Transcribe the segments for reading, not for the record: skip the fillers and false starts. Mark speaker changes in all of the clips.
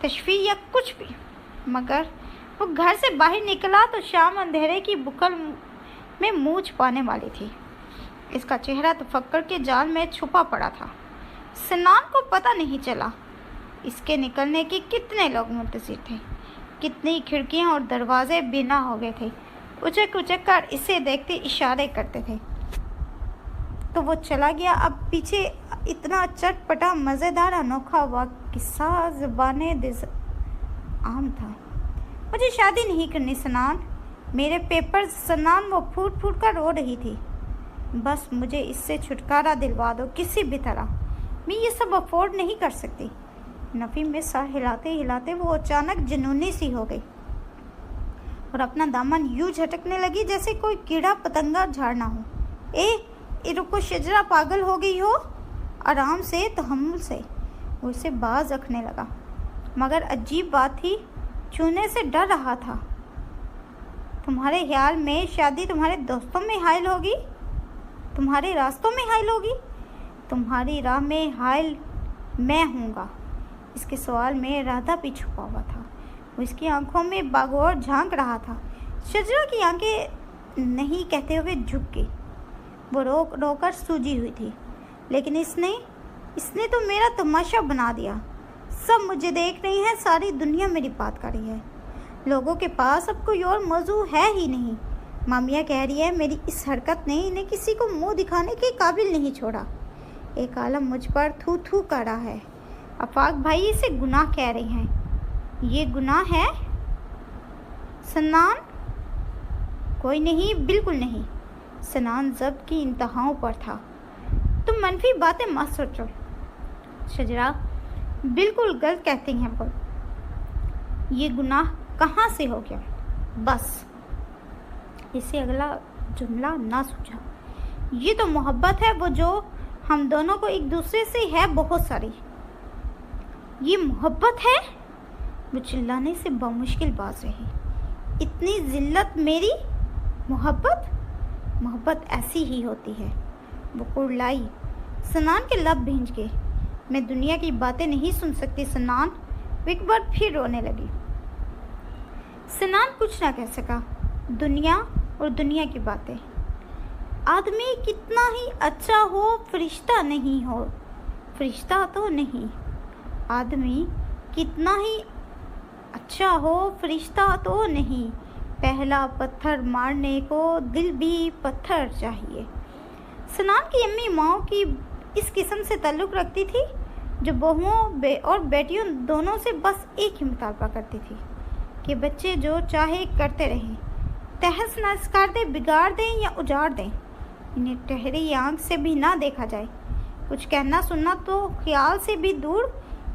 Speaker 1: تشفی یا کچھ بھی، مگر وہ گھر سے باہر نکلا تو شام اندھیرے کی بکل میں منہ چھپانے والی تھی۔ اس کا چہرہ تفکر کے جال میں چھپا پڑا تھا۔ سنان کو پتہ نہیں چلا اس کے نکلنے کے کتنے لوگ منتظر تھے، کتنی کھڑکیاں اور دروازے بنا ہو گئے تھے، اچک اچک کر اسے دیکھتے اشارے کرتے تھے۔ تو وہ چلا گیا۔ اب پیچھے اتنا چٹ پٹا مزیدار انوکھا ہوا قصہ زبان عام تھا۔ مجھے شادی نہیں کرنی سنان، میرے پیپر سنان، وہ پھوٹ پھوٹ کر رو رہی تھی۔ بس مجھے اس سے چھٹکارا دلوا دو کسی بھی طرح، میں یہ سب افورڈ نہیں کر سکتی۔ نفی میں سر ہلاتے ہلاتے وہ اچانک جنونی سی ہو گئی اور اپنا دامن یوں جھٹکنے لگی جیسے کوئی کیڑا پتنگا جھاڑنا ہو۔ اے رکو شجرا، پاگل ہو گئی ہو؟ آرام سے، تحمل سے۔ وہ اسے باز رکھنے لگا، مگر عجیب بات تھی، چھونے سے ڈر رہا تھا۔ تمہارے خیال میں شادی تمہارے دوستوں میں حائل ہوگی، تمہارے راستوں میں حائل ہوگی؟ تمہاری راہ میں حائل میں ہوں گا؟ اس کے سوال میں ارادہ بھی چھپا ہوا تھا۔ وہ اس کی آنکھوں میں باغور جھانک رہا تھا۔ شجرا کی آنکھیں نہیں کہتے ہوئے جھک گئی۔ وہ رو کر سوجی ہوئی تھی۔ لیکن اس نے تو میرا تماشا بنا دیا۔ سب مجھے دیکھ رہی ہیں، ساری دنیا میری بات کر رہی ہے۔ لوگوں کے پاس اب کوئی اور موضوع ہے ہی نہیں۔ مامیاں کہہ رہی ہے میری اس حرکت نے انہیں کسی کو منہ دکھانے کے قابل نہیں چھوڑا۔ ایک عالم مجھ پر تھو تھو کر رہا ہے۔ آفاق بھائی اسے گناہ کہہ رہے ہیں۔ یہ گناہ ہے سنان؟ کوئی نہیں، بالکل نہیں۔ سنان ضبط کی انتہاؤں پر تھا۔ تم منفی باتیں مت سوچو شجرا، بالکل غلط کہتی ہیں وہ۔ یہ گناہ کہاں سے ہو گیا؟ بس اسے اگلا جملہ نہ سوچا۔ یہ تو محبت ہے، وہ جو ہم دونوں کو ایک دوسرے سے ہے بہت ساری۔ یہ محبت ہے؟ وہ چلانے سے بمشکل باز رہی۔ اتنی ذلت میری؟ محبت ایسی ہی ہوتی ہے۔ وہ کڑلائی۔ سنان کے لب بھیج گئے۔ میں دنیا کی باتیں نہیں سن سکتی سنان۔ وہ ایک بار پھر رونے لگی۔ سنان کچھ نہ کہہ سکا۔ دنیا اور دنیا کی باتیں۔ آدمی کتنا ہی اچھا ہو، فرشتہ نہیں ہو، فرشتہ تو نہیں۔ آدمی کتنا ہی اچھا ہو، فرشتہ تو نہیں۔ پہلا پتھر مارنے کو دل بھی پتھر چاہیے۔ سنان کی امی ماؤں کی اس قسم سے تعلق رکھتی تھی جو بہوؤں اور بیٹیوں دونوں سے بس ایک ہی مطالبہ کرتی تھی کہ بچے جو چاہے کرتے رہیں، تہس نہس کر دیں، بگاڑ دیں یا اجاڑ دیں، انہیں ٹہری آنکھ سے بھی نہ دیکھا جائے۔ کچھ کہنا سننا تو خیال سے بھی دور۔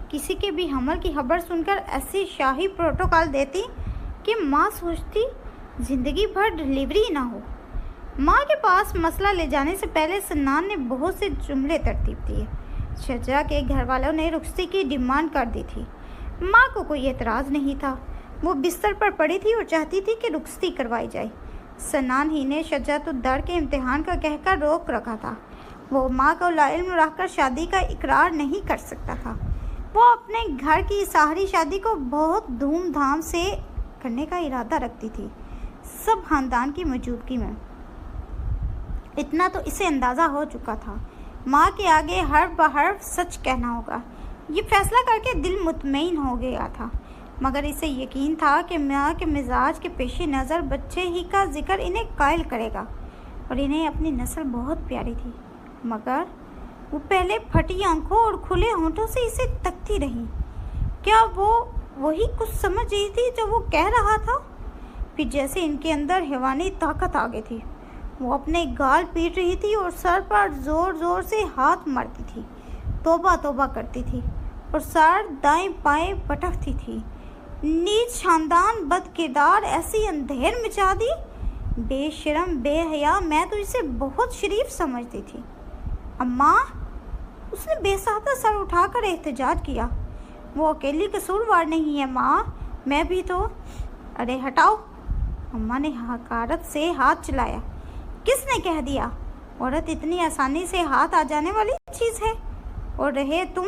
Speaker 1: کسی کے بھی حمل کی خبر سن کر ایسی شاہی پروٹوکال دیتی کہ ماں سوچتی زندگی بھر ڈلیوری نہ ہو۔ ماں کے پاس مسئلہ لے جانے سے پہلے سنان نے بہت سے جملے ترتیب دیے۔ شجرا کے گھر والوں نے رخصتی کی ڈیمانڈ کر دی تھی۔ ماں کو کوئی اعتراض نہیں تھا۔ وہ بستر پر پڑی تھی اور چاہتی تھی کہ رخصتی کروائی جائے۔ سنان ہی نے شجاعت الدر کے امتحان کا کہہ کر روک رکھا تھا۔ وہ ماں کو لاعلم رکھ کر شادی کا اقرار نہیں کر سکتا تھا۔ وہ اپنے گھر کی ساری شادی کو بہت دھوم دھام سے کرنے کا ارادہ رکھتی تھی، سب خاندان کی موجودگی میں۔ اتنا تو اسے اندازہ ہو چکا تھا، ماں کے آگے حرف بحرف سچ کہنا ہوگا۔ یہ فیصلہ کر کے دل مطمئن ہو گیا تھا، مگر اسے یقین تھا کہ ماں کے مزاج کے پیش نظر بچے ہی کا ذکر انہیں قائل کرے گا اور انہیں اپنی نسل بہت پیاری تھی۔ مگر وہ پہلے پھٹی آنکھوں اور کھلے ہونٹوں سے اسے تکتی رہی۔ کیا وہ وہی کچھ سمجھ رہی تھی جو وہ کہہ رہا تھا؟ پھر جیسے ان کے اندر حیوانی طاقت آ گئی تھی۔ وہ اپنے گال پیٹ رہی تھی اور سر پر زور زور سے ہاتھ مارتی تھی، توبہ توبہ کرتی تھی اور سر دائیں بائیں پٹکتی تھی۔ نیچ خاندان، بد کردار، ایسی اندھیر مچا دی، بے شرم بے حیا، میں تو اسے بہت شریف سمجھتی تھی۔ اماں، اس نے بے ساختہ سر اٹھا کر احتجاج کیا، وہ اکیلی قصوروار نہیں ہے ماں، میں بھی تو۔ ارے ہٹاؤ، اماں نے حقارت سے ہاتھ چلایا۔ کس نے کہہ دیا عورت اتنی آسانی سے ہاتھ آ جانے والی چیز ہے؟ اور رہے تم،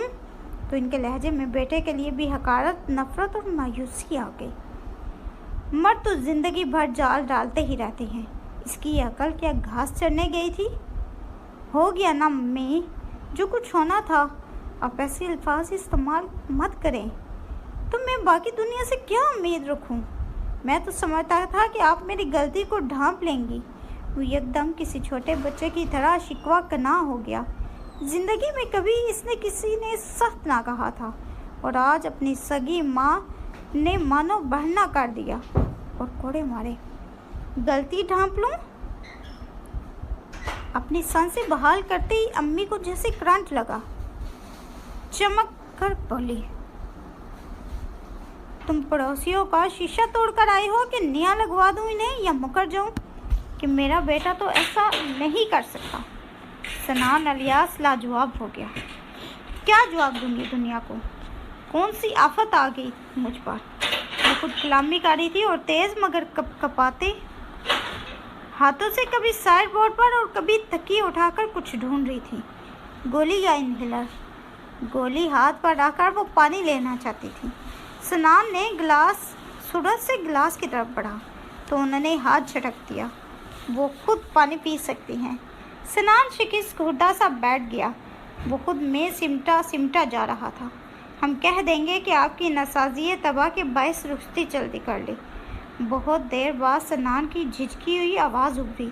Speaker 1: تو ان کے لہجے میں بیٹے کے لیے بھی حقارت، نفرت اور مایوسی آ گئی۔ مرد تو زندگی بھر جال ڈالتے ہی رہتے ہیں، اس کی عقل کیا گھاس چرنے گئی تھی؟ ہو گیا نا امی، جو کچھ ہونا تھا۔ آپ ایسے الفاظ استعمال مت کریں۔ تو میں باقی دنیا سے کیا امید رکھوں؟ میں تو سمجھتا تھا کہ آپ میری غلطی کو ڈھانپ لیں گی۔ وہ یکدم کسی چھوٹے بچے کی طرح شکوہ کناں ہو گیا۔ زندگی میں کبھی اس نے کسی نے سخت نہ کہا تھا، اور آج اپنی سگی ماں نے مانو بڑھنا کر دیا اور کوڑے مارے۔ غلطی ڈھانپ لوں؟ اپنی سانسیں بحال کرتے ہی امی کو جیسے کرنٹ لگا، چمک کر بولی، تم پڑوسیوں کا شیشہ توڑ کر آئے ہو کہ نیا لگوا دوں انہیں یا مکر جاؤں؟ کہ میرا بیٹا تو ایسا نہیں کر سکتا۔ سنان الیاس لاجواب ہو گیا۔ کیا جواب دوں گی دنیا کو؟ کون سی آفت آ گئی مجھ پر؟ وہ خود کلامی کاری تھی اور تیز مگر کپاتے ہاتھوں سے کبھی سائڈ بورڈ پر اور کبھی تکیے اٹھا کر کچھ ڈھونڈ رہی تھی۔ گولی یا انہیلر؟ گولی ہاتھ پر رکھ کر وہ پانی لینا چاہتی تھی۔ سنان نے سورج سے گلاس کی طرف بڑھا تو انہوں نے ہاتھ جھٹک دیا۔ وہ خود پانی پی سکتی ہیں۔ سنان شکست خوردہ سا بیٹھ گیا۔ وہ خود میں سمٹا جا رہا تھا۔ ہم کہہ دیں گے کہ آپ کی ناسازی تباہ کے باعث رخصتی جلدی کر لی۔ بہت دیر بعد سنان کی جھجکی ہوئی آواز ابھری۔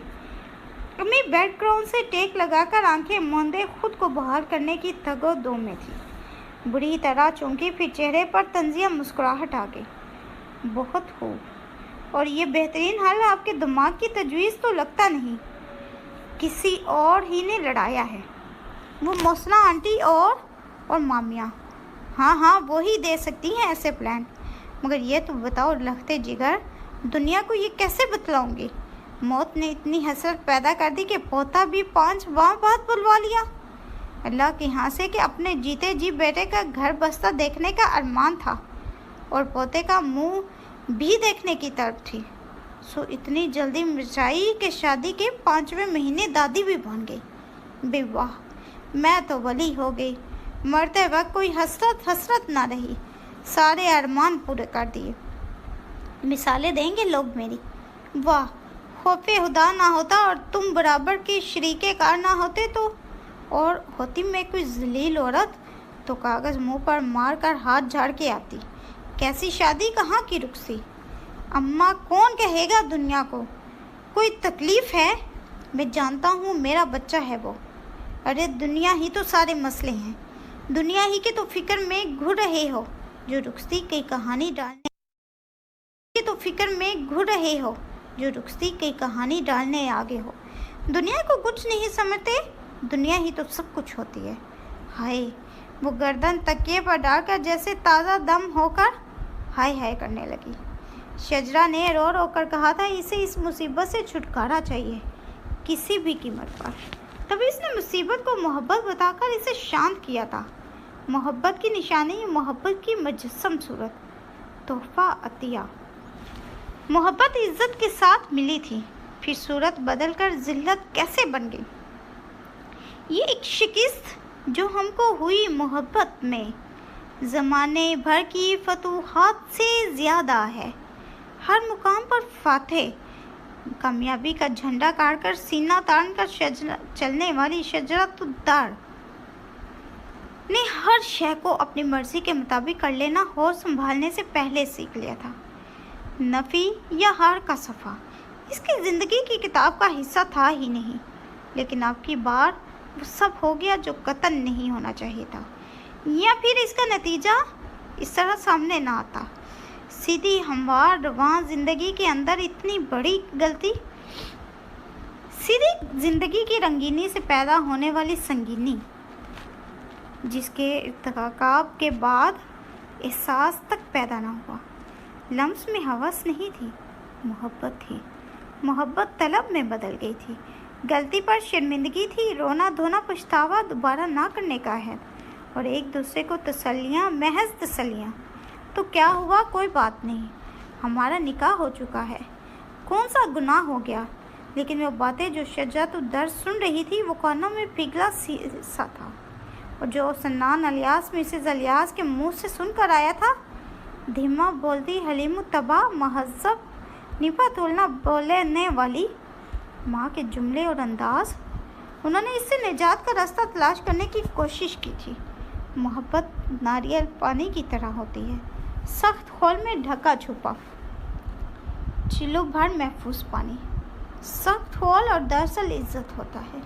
Speaker 1: امی بیڈ گراؤنڈ سے ٹیک لگا کر آنکھیں موندے خود کو بحال کرنے کی تگ و دو میں تھی۔ بری طرح چونکی، پھر چہرے پر طنزیہ مسکراہٹ آ گئی۔ بہت خوب، اور یہ بہترین حل آپ کے دماغ کی تجویز تو لگتا نہیں کسی اور ہی نے لڑایا ہے۔ وہ محسنہ آنٹی اور مامیاں، ہاں وہی دے سکتی ہیں ایسے پلان۔ مگر یہ تو بتاؤ لختے جگر، دنیا کو یہ کیسے بتلاؤں گی؟ موت نے اتنی حسرت پیدا کر دی کہ پوتا بھی 5 ماہ بعد بلوا لیا۔ اللہ کے ہاں سے کہ اپنے جیتے جی بیٹے کا گھر بستہ دیکھنے کا ارمان تھا اور پوتے کا منہ بھی دیکھنے کی طرف تھی، سو اتنی جلدی مرچائی کہ شادی کے 5ویں مہینے دادی بھی بن گئی۔ بے واہ، میں تو ولی ہو گئی۔ مرتے وقت کوئی حسرت نہ رہی، سارے ارمان پورے کر دیے۔ مثالیں دیں گے لوگ میری۔ واہ، خوف خدا نہ ہوتا اور تم برابر کے شریک کار نہ ہوتے تو، اور ہوتی میں کوئی ذلیل عورت تو کاغذ منہ پر مار کر ہاتھ جھاڑ کے آتی۔ کیسی شادی، کہاں کی رخصتی؟ اماں کون کہے گا دنیا کو؟ کوئی تکلیف ہے؟ میں جانتا ہوں میرا بچہ ہے وہ۔ ارے دنیا ہی تو سارے مسئلے ہیں، دنیا ہی کے تو فکر میں گھر رہے ہو جو رخصتی کی کہانی ڈالنے آگے ہو۔ دنیا کو کچھ نہیں سمجھتے، دنیا ہی تو سب کچھ ہوتی ہے۔ ہائے، وہ گردن تکیے پر ڈال کر جیسے تازہ دم ہو کر ہائے کرنے لگی۔ شجرا نے رو رو کر کہا تھا اسے اس مصیبت سے چھٹکارا چاہیے کسی بھی قیمت پر۔ تبھی اس نے مصیبت کو محبت بتا کر اسے شانت کیا تھا۔ محبت کی نشانی، محبت کی مجسم صورت، تحفہ عطیہ۔ محبت عزت کے ساتھ ملی تھی، پھر صورت بدل کر ذلت کیسے بن گئی؟ یہ ایک شکست جو ہم کو ہوئی محبت میں زمانے بھر کی فتوحات سے زیادہ ہے۔ ہر مقام پر فاتح، کامیابی کا جھنڈا گاڑ کر سینہ تان کر چلنے والی شجرۃ الدار نے ہر شے کو اپنی مرضی کے مطابق کر لینا اور سنبھالنے سے پہلے سیکھ لیا تھا۔ نفی یا ہار کا صفحہ اس کی زندگی کی کتاب کا حصہ تھا ہی نہیں، لیکن اب کی بار وہ سب ہو گیا جو قطعاً نہیں ہونا چاہیے تھا، یا پھر اس کا نتیجہ اس طرح سامنے نہ آتا۔ سیدھی ہموار رواں زندگی کے اندر اتنی بڑی غلطی، سیدھی زندگی کی رنگینی سے پیدا ہونے والی سنگینی، جس کے ارتکاب کے بعد احساس تک پیدا نہ ہوا۔ لمس میں ہوس نہیں تھی، محبت تھی۔ محبت طلب میں بدل گئی تھی۔ غلطی پر شرمندگی تھی، رونا دھونا پچھتاوا دوبارہ نہ کرنے کا ہے، اور ایک دوسرے کو تسلیاں، محض تسلیاں۔ تو کیا ہوا؟ کوئی بات نہیں، ہمارا نکاح ہو چکا ہے، کون سا گناہ ہو گیا؟ لیکن وہ باتیں جو شجرۃ الدر سن رہی تھی وہ کانوں میں پگھلا سا تھا۔ اور جو سنان الیاس مسز الیاس کے منہ سے سن کر آیا تھا، دھیما بولتی، حلیم الطبع، مہذب، نپا تولنا بولنے والی ماں کے جملے اور انداز، انہوں نے اس سے نجات کا راستہ تلاش کرنے کی کوشش کی تھی۔ محبت ناریل پانی کی طرح ہوتی ہے، سخت خول میں ڈھکا چھپا، چلو بھر محفوظ پانی۔ سخت خول اور دراصل عزت ہوتا ہے۔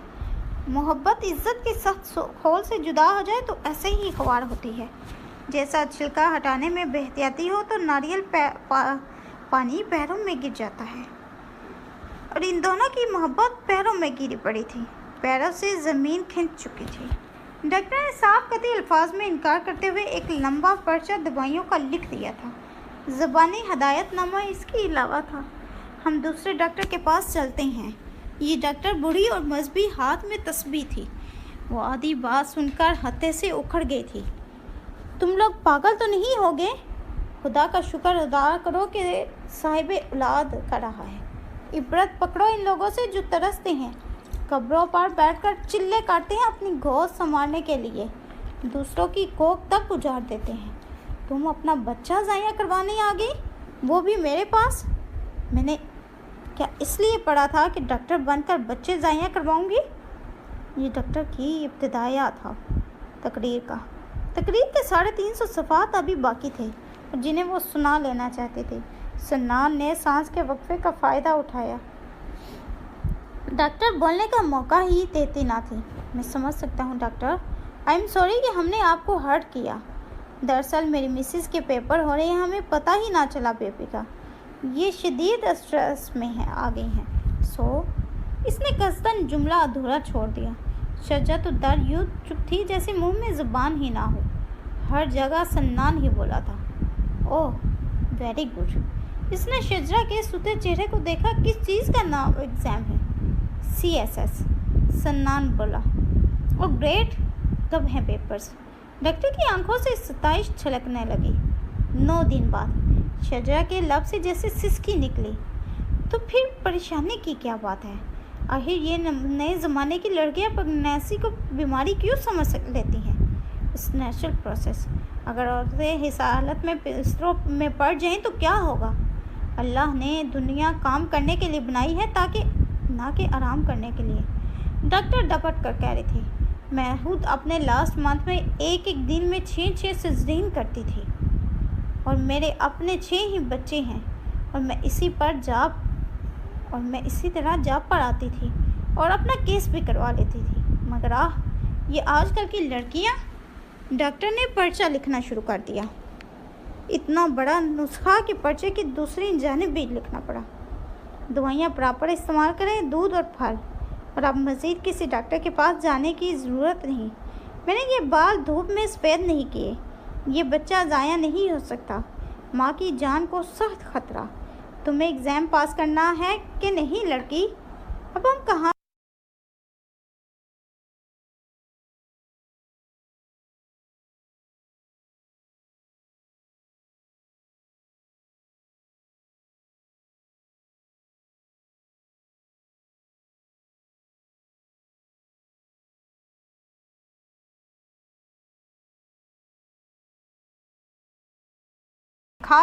Speaker 1: محبت عزت کے سخت خول سے جدا ہو جائے تو ایسے ہی خوار ہوتی ہے، جیسا چھلکا ہٹانے میں بے احتیاطی ہو تو ناریل پانی پیروں میں گر جاتا ہے۔ اور ان دونوں کی محبت پیروں میں گری پڑی تھی، پیروں سے زمین کھنچ چکی تھی۔ ڈاکٹر نے صاف قطعی الفاظ میں انکار کرتے ہوئے ایک لمبا پرچہ دوائیوں کا لکھ دیا تھا۔ زبانی ہدایت نامہ اس کے علاوہ تھا۔ ہم دوسرے ڈاکٹر کے پاس چلتے ہیں۔ یہ ڈاکٹر بوڑھی اور مذہبی، ہاتھ میں تسبیح تھی۔ وہ آدھی بات سن کر ہتے سے اکھڑ گئی تھی۔ تم لوگ پاگل تو نہیں ہوگے؟ خدا کا شکر ادا کرو کہ صاحب اولاد کر رہا ہے۔ عبرت پکڑو ان لوگوں سے جو ترستے ہیں، قبروں پر بیٹھ کر چلے کاٹتے ہیں اپنی گود سنوارنے کے لیے، دوسروں کی کوکھ تک اجاڑ دیتے ہیں۔ تم اپنا بچہ ضائع کروانے آ گئی، وہ بھی میرے پاس؟ میں نے کیا اس لیے پڑھا تھا کہ ڈاکٹر بن کر بچے ضائع کرواؤں گی؟ یہ ڈاکٹر کی ابتدائیہ تھا تقریر کا۔ تقریر کے 350 صفحات ابھی باقی تھے جنہیں وہ سنا لینا چاہتے تھے۔ سنان نے سانس کے وقفے کا فائدہ اٹھایا۔ ڈاکٹر بولنے کا موقع ہی دیتی نہ تھی۔ میں سمجھ سکتا ہوں ڈاکٹر، آئی ایم سوری کہ ہم نے آپ کو ہرٹ کیا۔ دراصل میری مسز کے پیپر ہو رہے ہیں، ہمیں پتہ ہی نہ چلا بیبی کا۔ یہ شدید اسٹریس میں آ گئی ہیں۔ سو اس نے قصداً جملہ ادھورا چھوڑ دیا۔ شجاعت الدر یوں چپ تھی جیسے منہ میں زبان ہی نہ ہو۔ ہر جگہ سنان ہی بولا تھا۔ اوہ ویری گڈ۔ اس نے شجرا کے سوتے چہرے کو دیکھا۔ کس چیز کا نام ایگزام ہے؟ CSS، سنان بولا۔ اوہ گریٹ، کب ہیں پیپرز؟ ڈاکٹر کی آنکھوں سے ستائش چھلکنے لگی۔ 9 دن بعد۔ شجرا کے لب سے جیسے سسکی نکلی۔ تو پھر پریشانی کی کیا بات ہے؟ آخر یہ نئے زمانے کی لڑکیاں پریگنینسی کو بیماری کیوں سمجھ لیتی ہیں؟ اس نیچرل پروسیس۔ اگر عورتیں اس حالت میں بستروں میں پڑ جائیں تو کیا ہوگا؟ اللہ نے دنیا کام کرنے کے لیے بنائی ہے، نہ کہ آرام کرنے کے لیے۔ ڈاکٹر ڈپٹ کر کہہ رہی تھی، میں خود اپنے لاسٹ منتھ میں ایک دن میں 6 سیزرین کرتی تھی، اور میرے اپنے 6 ہی بچے ہیں، اور میں اسی طرح جاب پر آتی تھی اور اپنا کیس بھی کروا لیتی تھی، مگر یہ آج کل کی لڑکیاں۔ ڈاکٹر نے پرچہ لکھنا شروع کر دیا۔ اتنا بڑا نسخہ کہ پرچے کی دوسری جانب بھی لکھنا پڑا۔ دوائیاں پراپر استعمال کریں، دودھ اور پھل، اور اب مزید کسی ڈاکٹر کے پاس جانے کی ضرورت نہیں۔ میں نے یہ بال دھوپ میں سفید نہیں کیے۔ یہ بچہ ضائع نہیں ہو سکتا۔ ماں کی جان کو سخت خطرہ۔ تمہیں ایگزام پاس کرنا ہے کہ نہیں لڑکی؟ اب ہم کہاں کھا